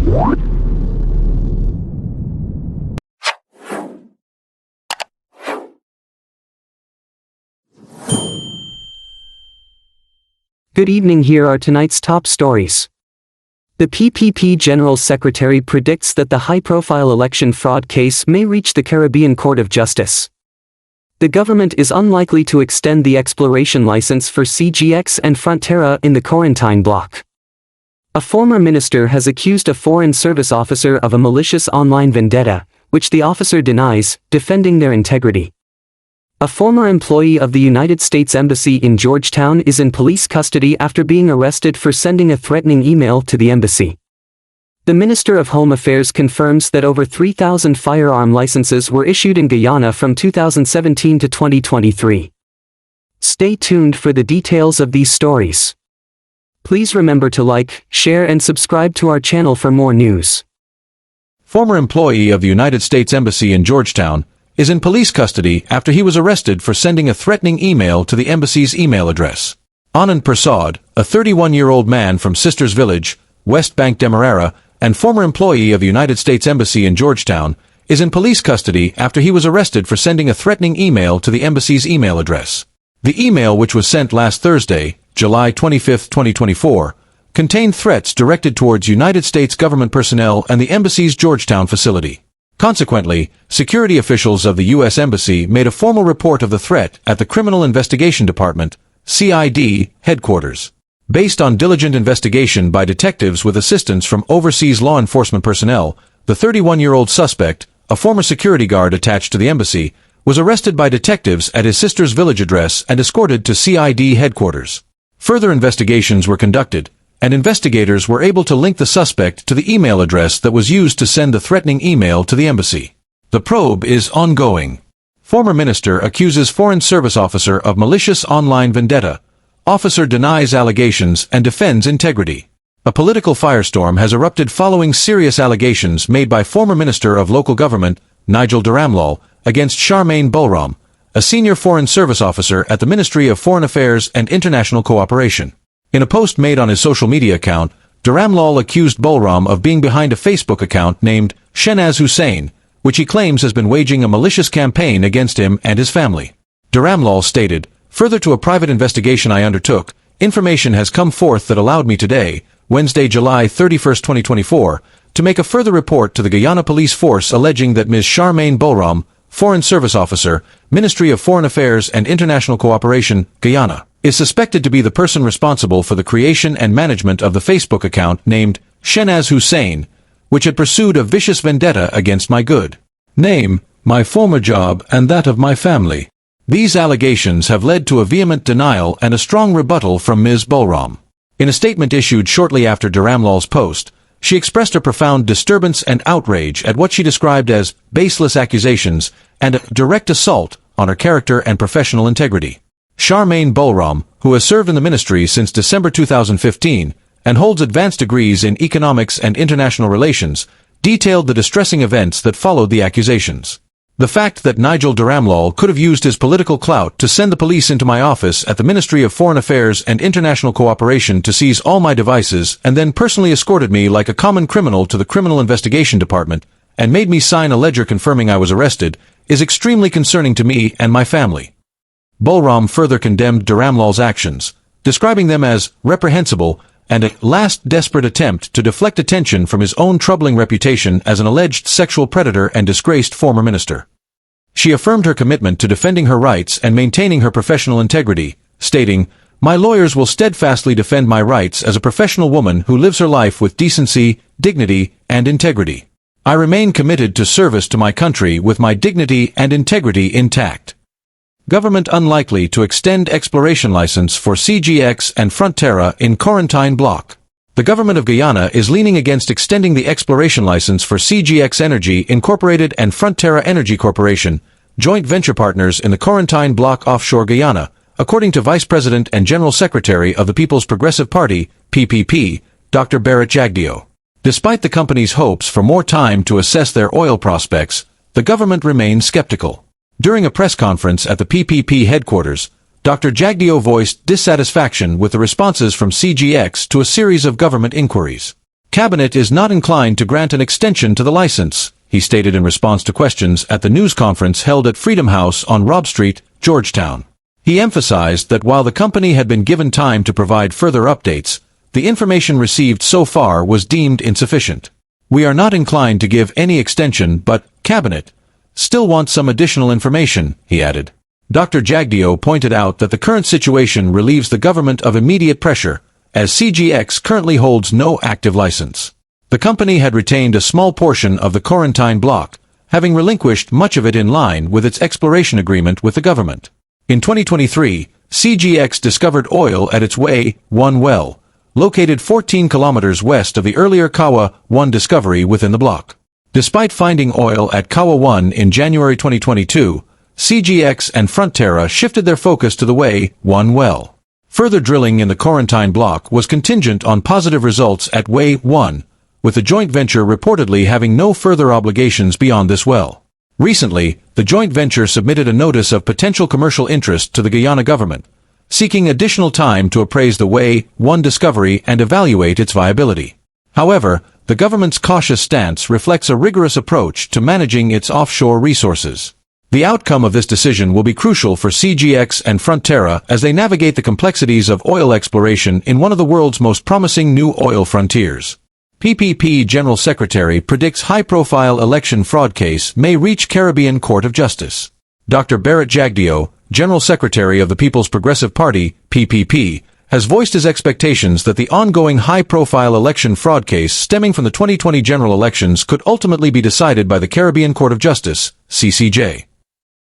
Good evening, here are tonight's top stories. The PPP General Secretary predicts that the high-profile election fraud case may reach the Caribbean Court of Justice. The government is unlikely to extend the exploration license for CGX and Front Tera in the quarantine block. A former minister has accused a foreign service officer of a malicious online vendetta, which the officer denies, defending their integrity. A former employee of the United States Embassy in Georgetown is in police custody after being arrested for sending a threatening email to the embassy. The Minister of Home Affairs confirms that over 3,000 firearm licenses were issued in Guyana from 2017 to 2023. Stay tuned for the details of these stories. Please remember to like, share and subscribe to our channel for more news. Former employee of the United States Embassy in Georgetown is in police custody after he was arrested for sending a threatening email to the embassy's email address. Anand Prasad, a 31-year-old man from Sisters Village, West Bank Demerara, and former employee of the United States Embassy in Georgetown, is in police custody after he was arrested for sending a threatening email to the embassy's email address. The email, which was sent last Thursday, July 25, 2024, contained threats directed towards United States government personnel and the embassy's Georgetown facility. Consequently, security officials of the U.S. Embassy made a formal report of the threat at the Criminal Investigation Department, CID, headquarters. Based on diligent investigation by detectives with assistance from overseas law enforcement personnel, the 31-year-old suspect, a former security guard attached to the embassy, was arrested by detectives at his sister's village address and escorted to CID headquarters. Further investigations were conducted, and investigators were able to link the suspect to the email address that was used to send the threatening email to the embassy. The probe is ongoing. Former minister accuses foreign service officer of malicious online vendetta. Officer denies allegations and defends integrity. A political firestorm has erupted following serious allegations made by former Minister of Local Government, Nigel Dharamlal, against Charmaine Bolram, a senior foreign service officer at the Ministry of Foreign Affairs and International Cooperation. In a post made on his social media account, Dharamlal accused Bolram of being behind a Facebook account named Shenaz Hussain, which he claims has been waging a malicious campaign against him and his family. Dharamlal stated, "Further to a private investigation I undertook, information has come forth that allowed me today, Wednesday, July 31, 2024, to make a further report to the Guyana Police Force alleging that Ms. Charmaine Bolram, Foreign Service Officer, Ministry of Foreign Affairs and International Cooperation, Guyana, is suspected to be the person responsible for the creation and management of the Facebook account named Shenaz Hussain, which had pursued a vicious vendetta against my good name, my former job and that of my family. These allegations have led to a vehement denial and a strong rebuttal from Ms. Bolram." In a statement issued shortly after Dharamlal's post, she expressed her profound disturbance and outrage at what she described as baseless accusations and a direct assault on her character and professional integrity. Charmaine Bolram, who has served in the ministry since December 2015 and holds advanced degrees in economics and international relations, detailed the distressing events that followed the accusations. "The fact that Nigel Dharamlal could have used his political clout to send the police into my office at the Ministry of Foreign Affairs and International Cooperation to seize all my devices and then personally escorted me like a common criminal to the Criminal Investigation Department and made me sign a ledger confirming I was arrested, is extremely concerning to me and my family." Bolram further condemned Dharamlal's actions, describing them as reprehensible and a last desperate attempt to deflect attention from his own troubling reputation as an alleged sexual predator and disgraced former minister. She affirmed her commitment to defending her rights and maintaining her professional integrity, stating, "My lawyers will steadfastly defend my rights as a professional woman who lives her life with decency, dignity, and integrity. I remain committed to service to my country with my dignity and integrity intact." Government unlikely to extend exploration license for CGX and Front Tera in quarantine block. The government of Guyana is leaning against extending the exploration license for CGX Energy Incorporated and Front Tera Energy Corporation, joint venture partners in the quarantine block offshore Guyana, according to Vice President and General Secretary of the People's Progressive Party, PPP, Dr. Bharat Jagdeo. Despite the company's hopes for more time to assess their oil prospects, the government remains skeptical. During a press conference at the PPP headquarters, Dr. Jagdeo voiced dissatisfaction with the responses from CGX to a series of government inquiries. Cabinet is not inclined to grant an extension to the license, he stated in response to questions at the news conference held at Freedom House on Robb Street, Georgetown. He emphasized that while the company had been given time to provide further updates, the information received so far was deemed insufficient. We are not inclined to give any extension, but Cabinet still wants some additional information, he added. Dr. Jagdeo pointed out that the current situation relieves the government of immediate pressure, as CGX currently holds no active license. The company had retained a small portion of the Corentyne block, having relinquished much of it in line with its exploration agreement with the government. In 2023, CGX discovered oil at its Way 1 well, located 14 kilometers west of the earlier Kawa 1 discovery within the block. Despite finding oil at Kawa 1 in January 2022, CGX and Front Tera shifted their focus to the Way 1 well. Further drilling in the Corentyne block was contingent on positive results at Way 1, with the joint venture reportedly having no further obligations beyond this well. Recently, the joint venture submitted a notice of potential commercial interest to the Guyana government, seeking additional time to appraise the Way 1 discovery and evaluate its viability. However, the government's cautious stance reflects a rigorous approach to managing its offshore resources. The outcome of this decision will be crucial for CGX and Front Tera as they navigate the complexities of oil exploration in one of the world's most promising new oil frontiers. PPP General Secretary predicts high-profile election fraud case may reach Caribbean Court of Justice. Dr. Barrett Jagdeo, General Secretary of the People's Progressive Party, PPP, has voiced his expectations that the ongoing high-profile election fraud case stemming from the 2020 general elections could ultimately be decided by the Caribbean Court of Justice, CCJ.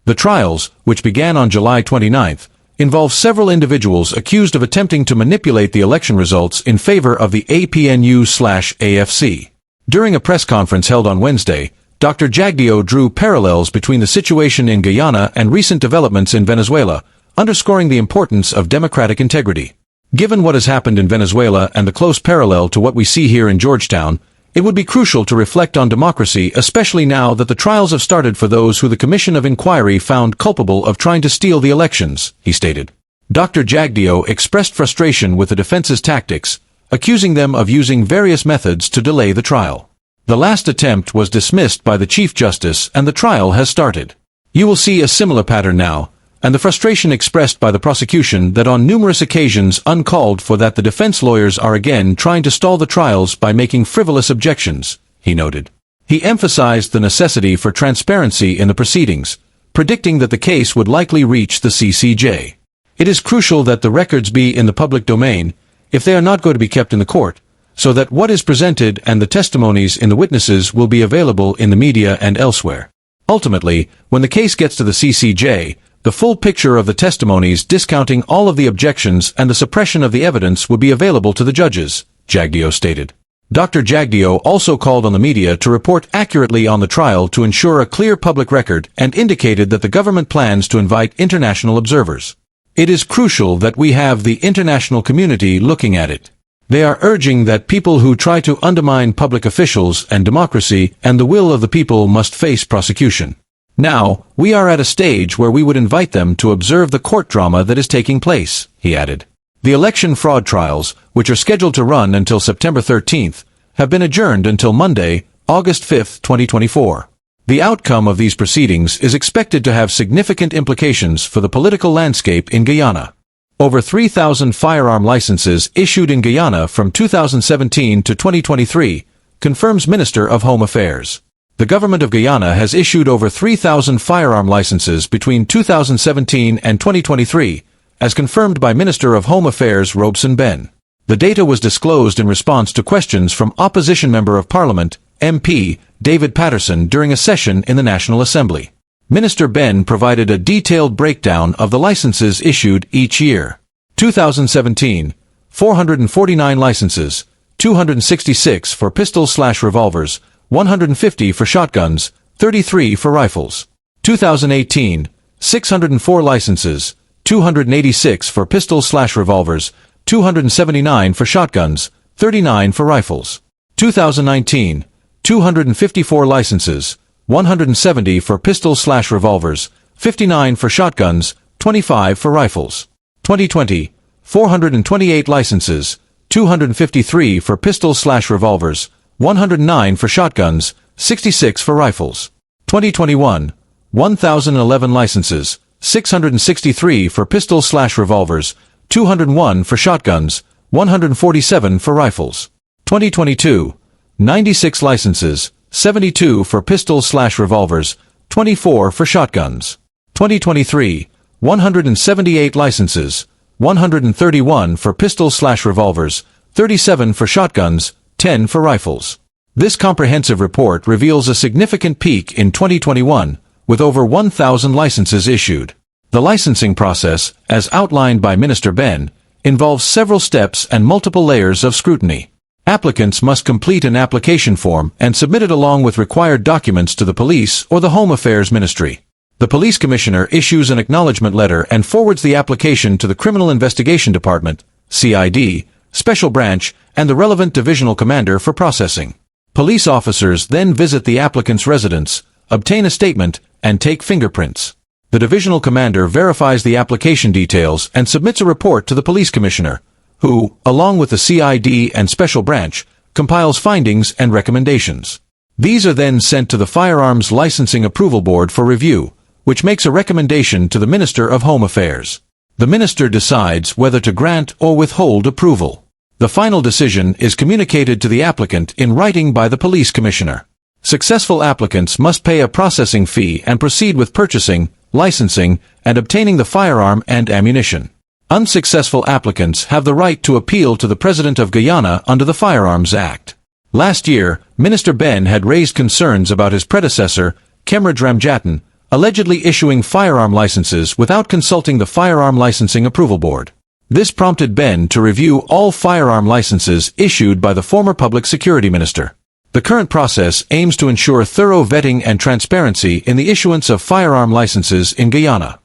The trials, which began on July 29, involve several individuals accused of attempting to manipulate the election results in favor of the APNU/AFC. During a press conference held on Wednesday, Dr. Jagdeo drew parallels between the situation in Guyana and recent developments in Venezuela, underscoring the importance of democratic integrity. Given what has happened in Venezuela and the close parallel to what we see here in Georgetown, it would be crucial to reflect on democracy, especially now that the trials have started for those who the Commission of Inquiry found culpable of trying to steal the elections, he stated. Dr. Jagdeo expressed frustration with the defense's tactics, accusing them of using various methods to delay the trial. The last attempt was dismissed by the Chief Justice and the trial has started. You will see a similar pattern now, and the frustration expressed by the prosecution that on numerous occasions uncalled for that the defense lawyers are again trying to stall the trials by making frivolous objections, he noted. He emphasized the necessity for transparency in the proceedings, predicting that the case would likely reach the CCJ. It is crucial that the records be in the public domain, if they are not going to be kept in the court, so that what is presented and the testimonies in the witnesses will be available in the media and elsewhere. Ultimately, when the case gets to the CCJ, the full picture of the testimonies discounting all of the objections and the suppression of the evidence would be available to the judges, Jagdeo stated. Dr. Jagdeo also called on the media to report accurately on the trial to ensure a clear public record and indicated that the government plans to invite international observers. It is crucial that we have the international community looking at it. They are urging that people who try to undermine public officials and democracy and the will of the people must face prosecution. Now, we are at a stage where we would invite them to observe the court drama that is taking place, he added. The election fraud trials, which are scheduled to run until September 13th, have been adjourned until Monday, August 5, 2024. The outcome of these proceedings is expected to have significant implications for the political landscape in Guyana. Over 3,000 firearm licenses issued in Guyana from 2017 to 2023, confirms Minister of Home Affairs. The government of Guyana has issued over 3,000 firearm licenses between 2017 and 2023, as confirmed by Minister of Home Affairs Robeson Ben. The data was disclosed in response to questions from Opposition Member of Parliament, MP, David Patterson during a session in the National Assembly. Minister Ben provided a detailed breakdown of the licenses issued each year. 2017, 449 licenses, 266 for pistols/revolvers, 150 for shotguns, 33 for rifles. 2018, 604 licenses, 286 for pistols/revolvers, 279 for shotguns, 39 for rifles. 2019, 254 licenses, 170 for pistols/revolvers, 59 for shotguns, 25 for rifles. 2020, 428 licenses, 253 for pistols/revolvers, 109 for shotguns, 66 for rifles. 2021, 1,011 licenses, 663 for pistols/revolvers, 201 for shotguns, 147 for rifles. 2022, 96 licenses, 72 for pistols/revolvers, 24 for shotguns. 2023, 178 licenses, 131 for pistols/revolvers, 37 for shotguns, 10 for rifles. This comprehensive report reveals a significant peak in 2021, with over 1,000 licenses issued. The licensing process, as outlined by Minister Ben, involves several steps and multiple layers of scrutiny. Applicants must complete an application form and submit it along with required documents to the police or the Home Affairs Ministry. The Police Commissioner issues an acknowledgement letter and forwards the application to the Criminal Investigation Department, CID, Special Branch, and the relevant divisional commander for processing. Police officers then visit the applicant's residence, obtain a statement, and take fingerprints. The divisional commander verifies the application details and submits a report to the police commissioner, who, along with the CID and Special Branch, compiles findings and recommendations. These are then sent to the Firearms Licensing Approval Board for review, which makes a recommendation to the Minister of Home Affairs. The minister decides whether to grant or withhold approval. The final decision is communicated to the applicant in writing by the police commissioner. Successful applicants must pay a processing fee and proceed with purchasing, licensing, and obtaining the firearm and ammunition. Unsuccessful applicants have the right to appeal to the President of Guyana under the Firearms Act. Last year, Minister Ben had raised concerns about his predecessor, Kemraj Ramjatan, allegedly issuing firearm licenses without consulting the Firearm Licensing Approval Board. This prompted Ben to review all firearm licenses issued by the former Public Security Minister. The current process aims to ensure thorough vetting and transparency in the issuance of firearm licenses in Guyana.